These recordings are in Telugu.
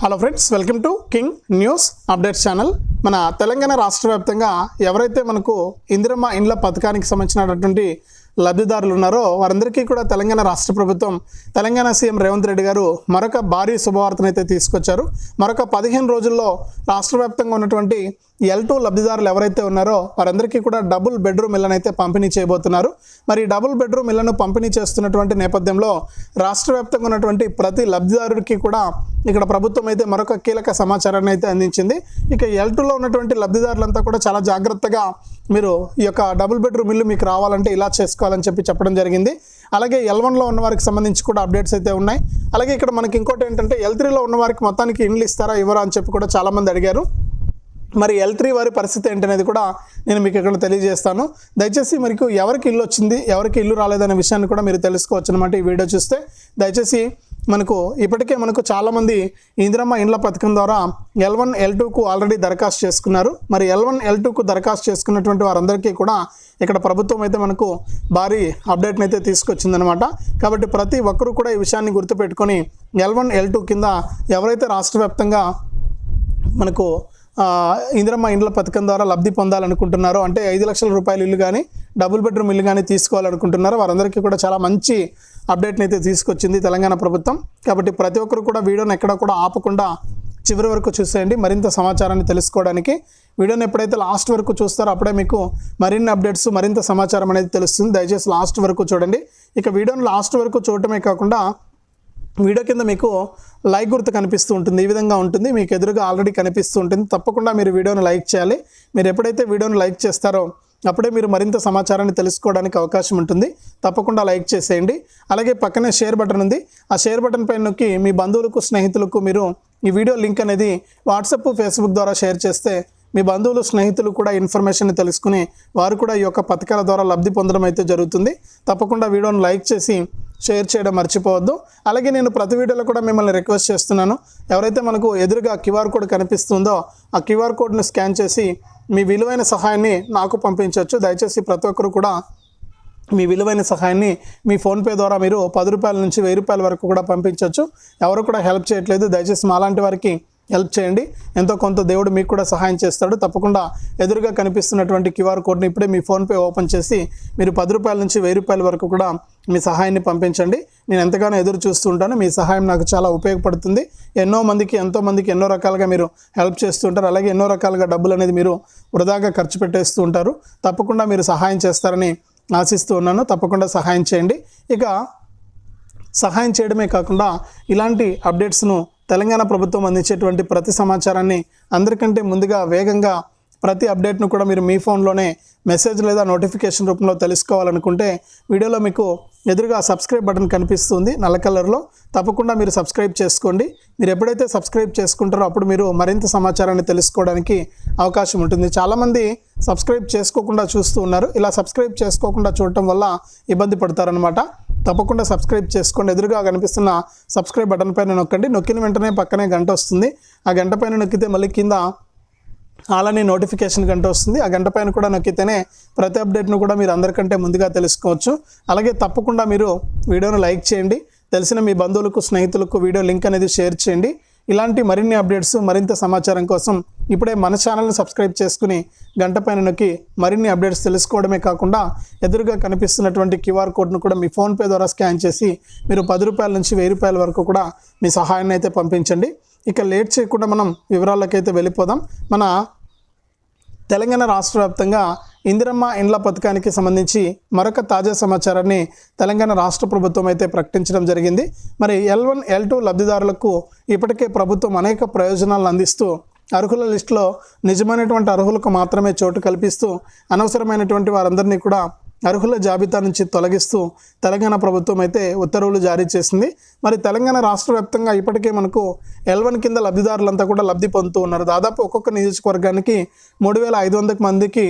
Hello friends, welcome to king news updates channel. మన తెలంగాణ రాష్ట్ర వ్యాప్తంగా ఎవరైతే మనకు ఇందిరమ్మ ఇండ్ల పథకానికి సంబంధించినటువంటి లబ్ధిదారులు ఉన్నారో వారందరికీ కూడా తెలంగాణ రాష్ట్ర ప్రభుత్వం, తెలంగాణ సీఎం రేవంత్ రెడ్డి గారు మరొక భారీ శుభవార్తనైతే తీసుకొచ్చారు. మరొక 15 రోజుల్లో రాష్ట్ర వ్యాప్తంగా ఉన్నటువంటి L2 లబ్ధిదారులు ఎవరైతే ఉన్నారో వారందరికీ కూడా డబుల్ బెడ్రూమ్ ఇళ్లను అయితే పంపిణీ చేయబోతున్నారు. మరి డబుల్ బెడ్రూమ్ ఇళ్లను పంపిణీ చేస్తున్నటువంటి నేపథ్యంలో రాష్ట్ర వ్యాప్తంగా ఉన్నటువంటి ప్రతి లబ్ధిదారుడికి కూడా ఇక్కడ ప్రభుత్వం అయితే మరొక కీలక సమాచారాన్ని అయితే అందించింది. ఇక L2లో ఉన్నటువంటి లబ్ధిదారులంతా కూడా చాలా జాగ్రత్తగా మీరు ఈ యొక్క డబుల్ బెడ్రూమ్ ఇల్లు మీకు రావాలంటే ఇలా చేసుకోవాలని చెప్పడం జరిగింది. అలాగే L1లో ఉన్న వారికి సంబంధించి కూడా అప్డేట్స్ అయితే ఉన్నాయి. అలాగే ఇక్కడ మనకి ఇంకోటి ఏంటంటే L3లో ఉన్న వారికి మొత్తానికి ఇండ్లు ఇస్తారా ఇవ్వరా అని చెప్పి కూడా చాలామంది అడిగారు. మరి L3 వారి పరిస్థితి ఏంటనేది కూడా నేను మీకు ఇక్కడ తెలియజేస్తాను. దయచేసి మీకు ఎవరికి ఇల్లు వచ్చింది, ఎవరికి ఇల్లు రాలేదనే విషయాన్ని కూడా మీరు తెలుసుకోవచ్చు అనమాట. ఈ వీడియో చూస్తే దయచేసి ఇప్పటికే మనకు చాలామంది ఇందిరమ్మ ఇండ్ల పథకం ద్వారా L1 L2కు ఆల్రెడీ దరఖాస్తు చేసుకున్నారు. మరి L1 L2కు దరఖాస్తు చేసుకున్నటువంటి వారందరికీ కూడా ఇక్కడ ప్రభుత్వం అయితే మనకు భారీ అప్డేట్ని అయితే తీసుకొచ్చిందనమాట. కాబట్టి ప్రతి ఒక్కరూ కూడా ఈ విషయాన్ని గుర్తుపెట్టుకొని L1 L2 కింద ఎవరైతే రాష్ట్ర వ్యాప్తంగా మనకు ఇందిరమ్మ ఇండ్ల పథకం ద్వారా లబ్ధి పొందాలనుకుంటున్నారో, అంటే 5 లక్షల రూపాయల ఇల్లు కానీ డబుల్ బెడ్రూమ్ ఇల్లు కానీ తీసుకోవాలనుకుంటున్నారో వారందరికీ కూడా చాలా మంచి అప్డేట్ని అయితే తీసుకొచ్చింది తెలంగాణ ప్రభుత్వం. కాబట్టి ప్రతి ఒక్కరు కూడా వీడియోని ఎక్కడ కూడా ఆపకుండా చివరి వరకు చూసేయండి మరింత సమాచారాన్ని తెలుసుకోవడానికి. వీడియోని ఎప్పుడైతే లాస్ట్ వరకు చూస్తారో అప్పుడే మీకు మరిన్ని అప్డేట్స్, మరింత సమాచారం అనేది తెలుస్తుంది. దయచేసి లాస్ట్ వరకు చూడండి. ఇక వీడియోని లాస్ట్ వరకు చూడటమే కాకుండా వీడియో కింద మీకు లైక్ గుర్తు కనిపిస్తూ ఉంటుంది. ఈ విధంగా ఉంటుంది, మీకు ఎదురుగా ఆల్రెడీ కనిపిస్తూ ఉంటుంది. తప్పకుండా మీరు వీడియోని లైక్ చేయాలి. మీరు ఎప్పుడైతే వీడియోని లైక్ చేస్తారో అప్పుడే మీరు మరింత సమాచారాన్ని తెలుసుకోవడానికి అవకాశం ఉంటుంది. తప్పకుండా లైక్ చేసేయండి. అలాగే పక్కనే షేర్ బటన్ ఉంది. ఆ షేర్ బటన్ పైన నొక్కి మీ బంధువులకు, స్నేహితులకు మీరు ఈ వీడియో లింక్ అనేది వాట్సాప్, ఫేస్బుక్ ద్వారా షేర్ చేస్తే మీ బంధువులు, స్నేహితులు కూడా ఇన్ఫర్మేషన్ తెలుసుకుని వారు కూడా ఈ యొక్క పథకాల ద్వారా లబ్ధి పొందడం అయితే జరుగుతుంది. తప్పకుండా వీడియోని లైక్ చేసి షేర్ చేయడం మర్చిపోవద్దు. అలాగే నేను ప్రతి వీడియోలో కూడా మిమ్మల్ని రిక్వెస్ట్ చేస్తున్నాను, ఎవరైతే మనకు ఎదురుగా QR కోడ్ కనిపిస్తుందో ఆ QR కోడ్ని స్కాన్ చేసి మీ విలువైన సహాయాన్ని నాకు పంపించవచ్చు. దయచేసి ప్రతి ఒక్కరు కూడా మీ విలువైన సహాయాన్ని మీ ఫోన్పే ద్వారా మీరు 10 రూపాయల నుంచి 1000 రూపాయల వరకు కూడా పంపించవచ్చు. ఎవరు కూడా హెల్ప్ చేయట్లేదు, దయచేసి మాలాంటి వారికి హెల్ప్ చేయండి. ఎంతో కొంత దేవుడు మీకు కూడా సహాయం చేస్తాడు. తప్పకుండా ఎదురుగా కనిపిస్తున్నటువంటి QR కోడ్ని ఇప్పుడే మీ ఫోన్పే ఓపెన్ చేసి మీరు 10 రూపాయల నుంచి 1000 రూపాయల వరకు కూడా మీ సహాయాన్ని పంపించండి. నేను ఎంతగానో ఎదురు చూస్తూ ఉంటాను. మీ సహాయం నాకు చాలా ఉపయోగపడుతుంది. ఎంతోమందికి ఎన్నో రకాలుగా మీరు హెల్ప్ చేస్తూ ఉంటారు. అలాగే ఎన్నో రకాలుగా డబ్బులు అనేది మీరు వృధాగా ఖర్చు పెట్టేస్తూ ఉంటారు. తప్పకుండా మీరు సహాయం చేస్తారని ఆశిస్తూ ఉన్నాను. తప్పకుండా సహాయం చేయండి. ఇక సహాయం చేయడమే కాకుండా ఇలాంటి అప్డేట్స్ను తెలంగాణ ప్రభుత్వం అందించేటువంటి ప్రతి సమాచారాన్ని అందరికంటే ముందుగా వేగంగా ప్రతి అప్డేట్ను కూడా మీరు మీ ఫోన్లోనే మెసేజ్ లేదా నోటిఫికేషన్ రూపంలో తెలుసుకోవాలనుకుంటే వీడియోలో మీకు ఎదురుగా సబ్స్క్రైబ్ బటన్ కనిపిస్తుంది నల్ల కలర్లో. తప్పకుండా మీరు సబ్స్క్రైబ్ చేసుకోండి. మీరు ఎప్పుడైతే సబ్స్క్రైబ్ చేసుకుంటారో అప్పుడు మీరు మరింత సమాచారాన్ని తెలుసుకోవడానికి అవకాశం ఉంటుంది. చాలామంది సబ్స్క్రైబ్ చేసుకోకుండా చూస్తూ ఉన్నారు. ఇలా సబ్స్క్రైబ్ చేసుకోకుండా చూడటం వల్ల ఇబ్బంది పడతారనమాట. తప్పకుండా సబ్స్క్రైబ్ చేసుకోండి. ఎదురుగా కనిపిస్తున్న సబ్స్క్రైబ్ బటన్ పైన నొక్కండి. నొక్కిన వెంటనే పక్కనే గంట వస్తుంది. ఆ గంట పైన నొక్కితే మళ్ళీ కింద అలానే నోటిఫికేషన్ గంట వస్తుంది. ఆ గంట పైన కూడా నొక్కితేనే ప్రతి అప్డేట్ను కూడా మీరు అందరికంటే ముందుగా తెలుసుకోవచ్చు. అలాగే తప్పకుండా మీరు వీడియోను లైక్ చేయండి. తెలిసిన మీ బంధువులకు, స్నేహితులకు వీడియో లింక్ అనేది షేర్ చేయండి. ఇలాంటి మరిన్ని అప్డేట్స్, మరింత సమాచారం కోసం ఇప్పుడే మన ఛానల్ని సబ్స్క్రైబ్ చేసుకుని గంట పైన నొక్కి మరిన్ని అప్డేట్స్ తెలుసుకోవడమే కాకుండా ఎదురుగా కనిపిస్తున్నటువంటి QR కోడ్ను కూడా మీ ఫోన్పే ద్వారా స్కాన్ చేసి మీరు 10 రూపాయల నుంచి 1000 రూపాయల వరకు కూడా మీ సహాయాన్ని అయితే పంపించండి. ఇక లేట్ చేయకుండా మనం వివరాలకైతే వెళ్ళిపోదాం. మన తెలంగాణ రాష్ట్ర వ్యాప్తంగా ఇందిరమ్మ ఇండ్ల పథకానికి సంబంధించి మరొక తాజా సమాచారాన్ని తెలంగాణ రాష్ట్ర ప్రభుత్వం అయితే ప్రకటించడం జరిగింది. మరి L1 L2 లబ్ధిదారులకు ఇప్పటికే ప్రభుత్వం అనేక ప్రయోజనాలను అందిస్తూ అర్హుల లిస్టులో నిజమైనటువంటి అర్హులకు మాత్రమే చోటు కల్పిస్తూ అనవసరమైనటువంటి వారందరినీ కూడా అర్హుల జాబితా నుంచి తొలగిస్తూ తెలంగాణ ప్రభుత్వం అయితే ఉత్తర్వులు జారీ చేసింది. మరి తెలంగాణ రాష్ట్ర వ్యాప్తంగా ఇప్పటికే మనకు L1 కింద లబ్ధిదారులంతా కూడా లబ్ధి పొందుతూ ఉన్నారు. దాదాపు ఒక్కొక్క నియోజకవర్గానికి 3500 మందికి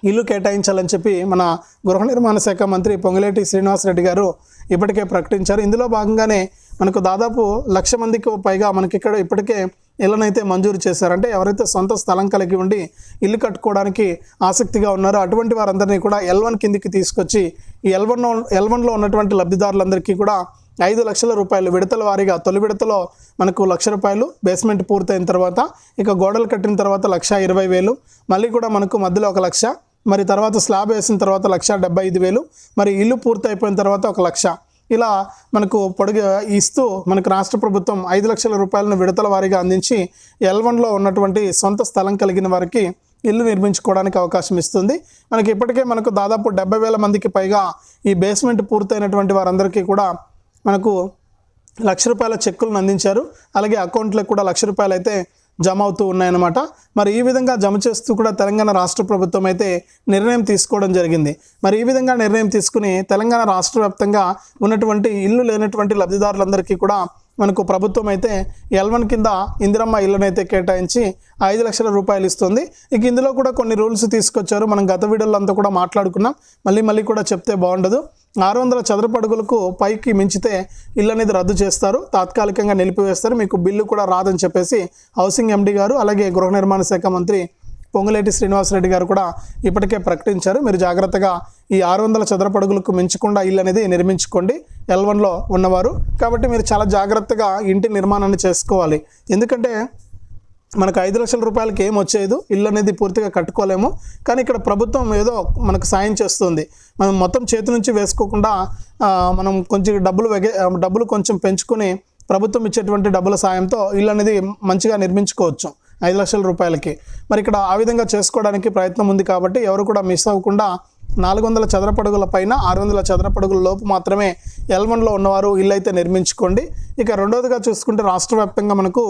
ఇల్లు కేటాయించాలని చెప్పి మన గృహ నిర్మాణ శాఖ మంత్రి పొంగులేటి శ్రీనివాసరెడ్డి గారు ఇప్పటికే ప్రకటించారు. ఇందులో భాగంగానే మనకు దాదాపు 1,00,000 మందికి పైగా మనకి ఇక్కడ ఇప్పటికే ఇళ్ళనైతే మంజూరు చేశారు. అంటే ఎవరైతే సొంత స్థలం కలిగి ఉండి ఇల్లు కట్టుకోవడానికి ఆసక్తిగా ఉన్నారో అటువంటి వారందరినీ కూడా L1 కిందికి తీసుకొచ్చి ఈ L1లో ఉన్నటువంటి లబ్ధిదారులందరికీ కూడా 5 లక్షల రూపాయలు విడతల వారీగా తొలి విడతలో మనకు 1,00,000 రూపాయలు బేస్మెంట్ పూర్తయిన తర్వాత, ఇక గోడలు కట్టిన తర్వాత 1,20,000, మళ్ళీ కూడా మనకు మధ్యలో 1,00,000, మరి తర్వాత స్లాబ్ వేసిన తర్వాత 1,75,000, మరి ఇల్లు పూర్తయిపోయిన తర్వాత 1,00,000, ఇలా మనకు పొడిగి ఇస్తూ మనకు రాష్ట్ర ప్రభుత్వం 5 లక్షల రూపాయలను విడతల వారీగా అందించి L1లో ఉన్నటువంటి సొంత స్థలం కలిగిన వారికి ఇల్లు నిర్మించుకోవడానికి అవకాశం ఇస్తుంది. మనకి ఇప్పటికే మనకు దాదాపు 70,000 మందికి పైగా ఈ బేస్మెంట్ పూర్తయినటువంటి వారందరికీ కూడా మనకు 1,00,000 రూపాయల చెక్కులను అందించారు. అలాగే అకౌంట్లకు కూడా 1,00,000 రూపాయలు అయితే జమ అవుతూ ఉన్నాయన్నమాట. మరి ఈ విధంగా జమ చేస్తూ కూడా తెలంగాణ రాష్ట్ర ప్రభుత్వం అయితే నిర్ణయం తీసుకోవడం జరిగింది. మరి ఈ విధంగా నిర్ణయం తీసుకుని తెలంగాణ రాష్ట్ర వ్యాప్తంగా ఉన్నటువంటి ఇల్లు లేనటువంటి లబ్ధిదారులందరికీ కూడా మనకు ప్రభుత్వం అయితే L1 కింద ఇందిరమ్మ ఇళ్ళను అయితే కేటాయించి 5 లక్షల రూపాయలు ఇస్తుంది. ఇక ఇందులో కూడా కొన్ని రూల్స్ తీసుకొచ్చారు. మనం గత వీడియోలో అంతా కూడా మాట్లాడుకున్నాం, మళ్ళీ కూడా చెప్తే బాగుండదు. 600 చదరపు అడుగులకు పైకి మించితే ఇల్లు అనేది రద్దు చేస్తారు, తాత్కాలికంగా నిలిపివేస్తారు, మీకు బిల్లు కూడా రాదని చెప్పేసి హౌసింగ్ ఎండి గారు అలాగే గృహ నిర్మాణ శాఖ మంత్రి పొంగులేటి శ్రీనివాసరెడ్డి గారు కూడా ఇప్పటికే ప్రకటించారు. మీరు జాగ్రత్తగా ఈ 600 చదరపు అడుగులకు మించకుండా ఇల్లు అనేది నిర్మించుకోండి L1లో ఉన్నవారు. కాబట్టి మీరు చాలా జాగ్రత్తగా ఇంటి నిర్మాణాన్ని చేసుకోవాలి. ఎందుకంటే మనకు 5 లక్షల రూపాయలకి ఏం వచ్చేది, ఇల్లు అనేది పూర్తిగా కట్టుకోలేము. కానీ ఇక్కడ ప్రభుత్వం ఏదో మనకు సాయం చేస్తుంది. మనం మొత్తం చేతి నుంచి వేసుకోకుండా మనం కొంచెం డబ్బులు కొంచెం పెంచుకొని ప్రభుత్వం ఇచ్చేటువంటి డబ్బుల సాయంతో ఇల్లు అనేది మంచిగా నిర్మించుకోవచ్చు 5 లక్షల రూపాయలకి. మరి ఇక్కడ ఆ విధంగా చేసుకోవడానికి ప్రయత్నం ఉంది. కాబట్టి ఎవరు కూడా మిస్ అవ్వకుండా 400 చదరపు అడుగుల పైన 600 చదరపు అడుగుల లోపు మాత్రమే L1లో ఉన్నవారు ఇల్లు అయితే నిర్మించుకోండి. ఇక రెండోదిగా చూసుకుంటే రాష్ట్ర వ్యాప్తంగా మనకు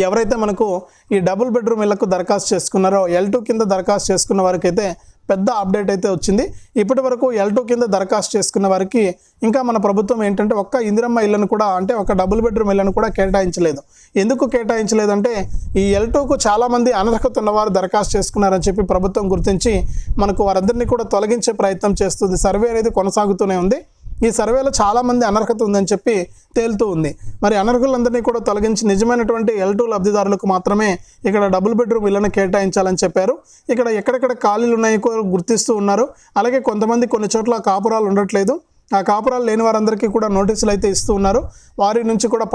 ఎవరైతే మనకు ఈ డబుల్ బెడ్రూమ్ ఇళ్లకు దరఖాస్తు చేసుకున్నారో L2 కింద దరఖాస్తు చేసుకున్న వారికి అయితే పెద్ద అప్డేట్ అయితే వచ్చింది. ఇప్పటి వరకు L2 కింద దరఖాస్తు చేసుకున్న వారికి ఇంకా మన ప్రభుత్వం ఏంటంటే ఒక్క ఇందిరమ్మ ఇళ్లను కూడా, అంటే ఒక డబుల్ బెడ్రూమ్ ఇళ్లను కూడా కేటాయించలేదు. ఎందుకు కేటాయించలేదంటే ఈ L2కు చాలామంది అనర్హత ఉన్నవారు దరఖాస్తు చేసుకున్నారని చెప్పి ప్రభుత్వం గుర్తించి మనకు వారందరినీ కూడా తొలగించే ప్రయత్నం చేస్తుంది. సర్వే అనేది కొనసాగుతూనే ఉంది. ఈ సర్వేలో చాలామంది అనర్హత ఉందని చెప్పి తేలుతూ ఉంది. మరి అనర్హులందరినీ కూడా తొలగించి నిజమైనటువంటి L2 లబ్ధిదారులకు మాత్రమే ఇక్కడ డబుల్ బెడ్రూమ్ ఇళ్లను కేటాయించాలని చెప్పారు. ఇక్కడ ఎక్కడెక్కడ ఖాళీలు ఉన్నాయో గుర్తిస్తూ ఉన్నారు. అలాగే కొంతమంది కొన్ని చోట్ల కాపురాలు ఉండట్లేదు. ఆ కాపురాలు లేని వారందరికీ కూడా నోటీసులు అయితే ఇస్తూ ఉన్నారు. వారి నుంచి కూడా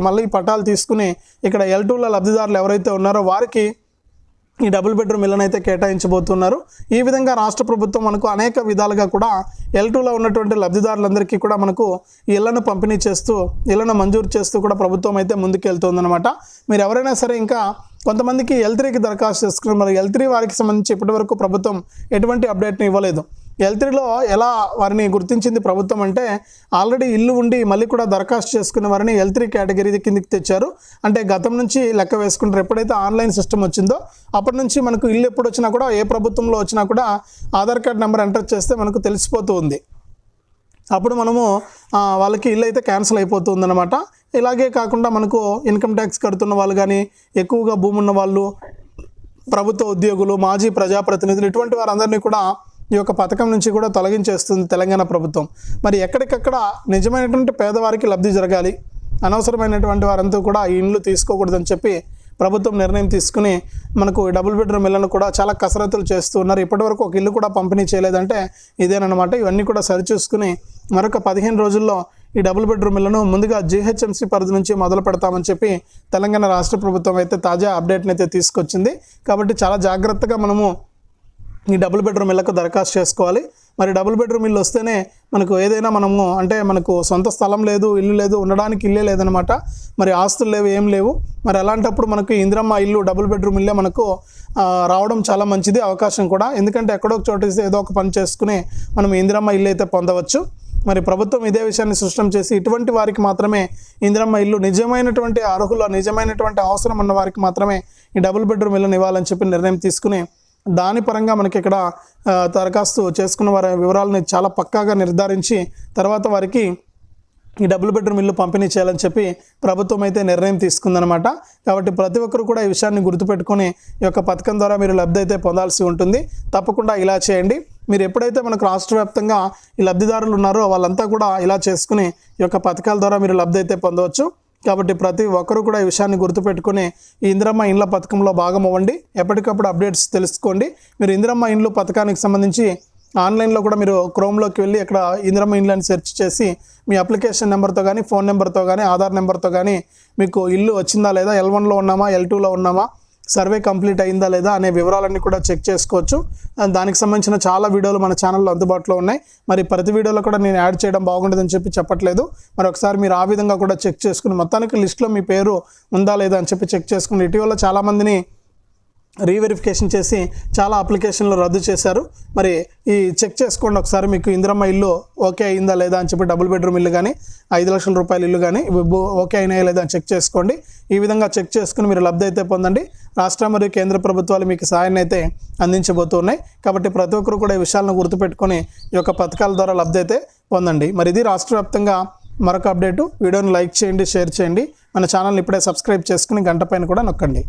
మళ్ళీ పట్టాలు తీసుకుని ఇక్కడ L2లో లబ్ధిదారులు ఎవరైతే ఉన్నారో వారికి ఈ డబుల్ బెడ్రూమ్ ఇళ్ళను అయితే కేటాయించబోతున్నారు. ఈ విధంగా రాష్ట్ర ప్రభుత్వం మనకు అనేక విధాలుగా కూడా L2లో ఉన్నటువంటి లబ్ధిదారులందరికీ కూడా మనకు ఇళ్లను పంపిణీ చేస్తూ, ఇళ్లను మంజూరు చేస్తూ కూడా ప్రభుత్వం అయితే ముందుకెళ్తుందన్నమాట. మీరు ఎవరైనా సరే ఇంకా కొంతమందికి L3కి దరఖాస్తు చేసుకున్నారు. మరి L3 వారికి సంబంధించి ఇప్పటివరకు ప్రభుత్వం ఎటువంటి అప్డేట్ని ఇవ్వలేదు. L3లో ఎలా వారిని గుర్తించింది ప్రభుత్వం అంటే ఆల్రెడీ ఇల్లు ఉండి మళ్ళీ కూడా దరఖాస్తు చేసుకున్న వారిని L3 కేటగిరీ కిందకి తెచ్చారు. అంటే గతం నుంచి లెక్క వేసుకుంటారు. ఎప్పుడైతే ఆన్లైన్ సిస్టమ్ వచ్చిందో అప్పటి నుంచి మనకు ఇల్లు ఎప్పుడు వచ్చినా కూడా, ఏ ప్రభుత్వంలో వచ్చినా కూడా ఆధార్ కార్డ్ నెంబర్ ఎంటర్ చేస్తే మనకు తెలిసిపోతూ ఉంది. అప్పుడు మనము వాళ్ళకి ఇల్లు అయితే క్యాన్సిల్ అయిపోతుందన్నమాట. ఇలాగే కాకుండా మనకు ఇన్కమ్ ట్యాక్స్ కడుతున్న వాళ్ళు కానీ, ఎక్కువగా భూమి ఉన్న వాళ్ళు, ప్రభుత్వ ఉద్యోగులు, మాజీ ప్రజాప్రతినిధులు, ఇటువంటి వారందరినీ కూడా ఈ యొక్క పథకం నుంచి కూడా తొలగించేస్తుంది తెలంగాణ ప్రభుత్వం. మరి ఎక్కడికక్కడ నిజమైనటువంటి పేదవారికి లబ్ధి జరగాలి, అనవసరమైనటువంటి వారంతా కూడా ఈ ఇండ్లు తీసుకోకూడదని చెప్పి ప్రభుత్వం నిర్ణయం తీసుకుని మనకు డబుల్ బెడ్రూమ్ ఇళ్లను కూడా చాలా కసరత్తులు చేస్తూ ఉన్నారు. ఇప్పటివరకు ఒక ఇల్లు కూడా పంపిణీ చేయలేదంటే ఇదేనమాట. ఇవన్నీ కూడా సరిచూసుకుని మరొక 15 రోజుల్లో ఈ డబుల్ బెడ్రూమ్ ఇళ్లను ముందుగా GHMC పరిధి నుంచి మొదలు పెడతామని చెప్పి తెలంగాణ రాష్ట్ర ప్రభుత్వం అయితే తాజా అప్డేట్ని అయితే తీసుకొచ్చింది. కాబట్టి చాలా జాగ్రత్తగా మనము ఈ డబుల్ బెడ్రూమ్ ఇళ్లకు దరఖాస్తు చేసుకోవాలి. మరి డబుల్ బెడ్రూమ్ ఇల్లు వస్తేనే మనకు ఏదైనా మనము, అంటే మనకు సొంత స్థలం లేదు, ఇల్లు లేదు, ఉండడానికి ఇల్లే లేదనమాట, మరి ఆస్తులు లేవు, ఏం లేవు. మరి అలాంటప్పుడు మనకు ఇందిరమ్మ ఇల్లు డబుల్ బెడ్రూమ్ ఇల్లే మనకు రావడం చాలా మంచిది, అవకాశం కూడా. ఎందుకంటే ఎక్కడో ఒక చోట ఏదో ఒక పని చేసుకుని మనం ఇందిరమ్మ ఇల్లు అయితే పొందవచ్చు. మరి ప్రభుత్వం ఇదే విషయాన్ని సృష్టం చేసి ఇటువంటి వారికి మాత్రమే ఇందిరమ్మ ఇల్లు, నిజమైనటువంటి అర్హులు, నిజమైనటువంటి అవసరం ఉన్న వారికి మాత్రమే ఈ డబుల్ బెడ్రూమ్ ఇల్లుని ఇవ్వాలని చెప్పి నిర్ణయం తీసుకుని దాని పరంగా మనకి ఇక్కడ దరఖాస్తు చేసుకున్న వారి వివరాలని చాలా పక్కాగా నిర్ధారించి తర్వాత వారికి ఈ డబుల్ బెడ్రూమ్ ఇల్లు పంపిణీ చేయాలని చెప్పి ప్రభుత్వం అయితే నిర్ణయం తీసుకుందనమాట. కాబట్టి ప్రతి ఒక్కరు కూడా ఈ విషయాన్ని గుర్తుపెట్టుకొని ఈ యొక్క పథకం ద్వారా మీరు లబ్ధి అయితే పొందాల్సి ఉంటుంది. తప్పకుండా ఇలా చేయండి. మీరు ఎప్పుడైతే మనకు రాష్ట్ర వ్యాప్తంగా ఈ లబ్ధిదారులు ఉన్నారో వాళ్ళంతా కూడా ఇలా చేసుకుని ఈ యొక్క పథకాల ద్వారా మీరు లబ్ధి అయితే పొందవచ్చు. కాబట్టి ప్రతి ఒక్కరు కూడా ఈ విషయాన్ని గుర్తుపెట్టుకుని ఈ ఇందిరమ్మ ఇండ్ల పథకంలో భాగం అవ్వండి. ఎప్పటికప్పుడు అప్డేట్స్ తెలుసుకోండి. మీరు ఇందిరమ్మ ఇండ్లు పథకానికి సంబంధించి ఆన్లైన్లో కూడా మీరు క్రోమ్లోకి వెళ్ళి ఇక్కడ ఇందిరమ్మ ఇల్లు అని సెర్చ్ చేసి మీ అప్లికేషన్ నెంబర్తో కానీ ఫోన్ నెంబర్తో కానీ ఆధార్ నెంబర్తో కానీ మీకు ఇల్లు వచ్చిందా లేదా, L1లో ఉన్నామా L2లో ఉన్నామా, సర్వే కంప్లీట్ అయిందా లేదా అనే వివరాలన్నీ కూడా చెక్ చేసుకోవచ్చు. దానికి సంబంధించిన చాలా వీడియోలు మన ఛానల్లో అందుబాటులో ఉన్నాయి. మరి ప్రతి వీడియోలో కూడా నేను యాడ్ చేయడం బాగుంటుందని చెప్పట్లేదు. మరి ఒకసారి మీరు ఆ విధంగా కూడా చెక్ చేసుకుని మొత్తానికి లిస్ట్లో మీ పేరు ఉందా లేదా అని చెక్ చేసుకుని ఇటీవల చాలామందిని రీవెరిఫికేషన్ చేసి చాలా అప్లికేషన్లు రద్దు చేశారు. మరి ఈ చెక్ చేసుకోండి ఒకసారి, మీకు ఇందిరమ్మ ఇల్లు ఓకే అయిందా లేదా అని చెప్పి డబుల్ బెడ్రూమ్ ఇల్లు కానీ 5 లక్షల రూపాయల ఇల్లు కానీ ఓకే అయినాయా లేదా అని చెక్ చేసుకోండి. ఈ విధంగా చెక్ చేసుకుని మీరు లబ్ధి అయితే పొందండి. రాష్ట్ర మరియు కేంద్ర ప్రభుత్వాలు మీకు సాయాన్ని అయితే అందించబోతున్నాయి. కాబట్టి ప్రతి ఒక్కరు కూడా ఈ విషయాలను గుర్తుపెట్టుకొని ఈ యొక్క పథకాల ద్వారా లబ్ధి అయితే పొందండి. మరి ఇది రాష్ట్ర వ్యాప్తంగా మరొక అప్డేటు. వీడియోని లైక్ చేయండి, షేర్ చేయండి. మన ఛానల్ని ఇప్పుడే సబ్స్క్రైబ్ చేసుకుని గంట పైన కూడా నొక్కండి.